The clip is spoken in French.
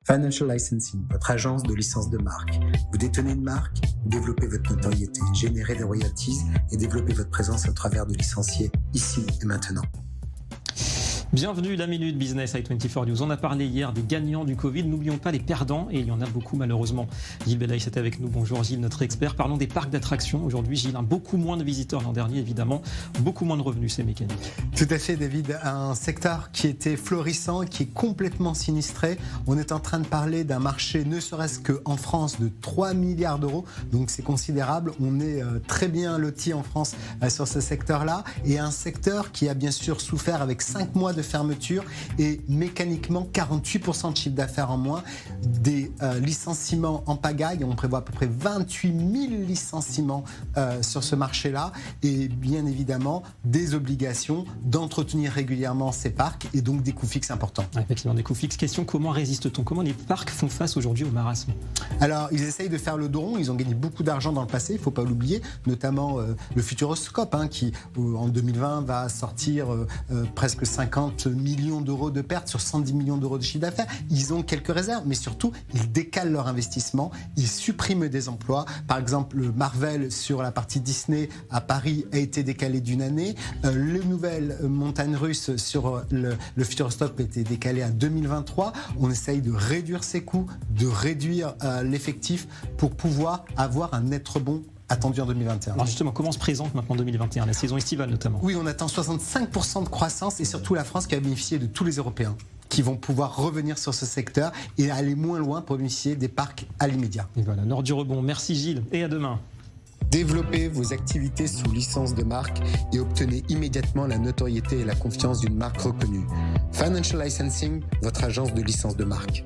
Financial Licensing, votre agence de licence de marque. Vous détenez une marque, développez votre notoriété, générez des royalties et développez votre présence à travers de licenciés ici et maintenant. Bienvenue la Minute Business avec 24 News. On a parlé hier des gagnants du Covid. N'oublions pas les perdants et il y en a beaucoup malheureusement. Gilles Belaïch était avec nous. Bonjour Gilles, notre expert. Parlons des parcs d'attractions. Aujourd'hui, Gilles, beaucoup moins de visiteurs l'an dernier, évidemment. Beaucoup moins de revenus, c'est mécanique. Tout à fait, David. Un secteur qui était florissant, qui est complètement sinistré. On est en train de parler d'un marché, ne serait-ce qu'en France, de 3 milliards d'euros. Donc c'est considérable. On est très bien loti en France sur ce secteur-là. Et un secteur qui a bien sûr souffert avec 5 mois de fermeture et mécaniquement 48% de chiffre d'affaires en moins, des licenciements en pagaille. On prévoit à peu près 28 000 licenciements sur ce marché-là et bien évidemment des obligations d'entretenir régulièrement ces parcs et donc des coûts fixes importants. Effectivement, des coûts fixes. Question, comment résiste-t-on? Comment les parcs font face aujourd'hui au marasme? Alors, ils essayent de faire le dos rond. Ils ont gagné beaucoup d'argent dans le passé, il ne faut pas l'oublier, notamment le Futuroscope qui, en 2020, va sortir presque 50 millions d'euros de pertes sur 110 millions d'euros de chiffre d'affaires. Ils ont quelques réserves, mais surtout, ils décalent leur investissement, ils suppriment des emplois. Par exemple, le Marvel sur la partie Disney à Paris a été décalé d'une année. Les nouvelles montagnes russes sur le Futuroscope a été décalé à 2023. On essaye de réduire ses coûts, de réduire l'effectif pour pouvoir avoir un net rebond attendu en 2021. Alors justement, comment se présente maintenant 2021, la saison estivale notamment? Oui, on attend 65% de croissance et surtout la France qui a bénéficié de tous les Européens qui vont pouvoir revenir sur ce secteur et aller moins loin pour bénéficier des parcs à l'immédiat. Et voilà, nord du rebond. Merci Gilles et à demain. Développez vos activités sous licence de marque et obtenez immédiatement la notoriété et la confiance d'une marque reconnue. Financial Licensing, votre agence de licence de marque.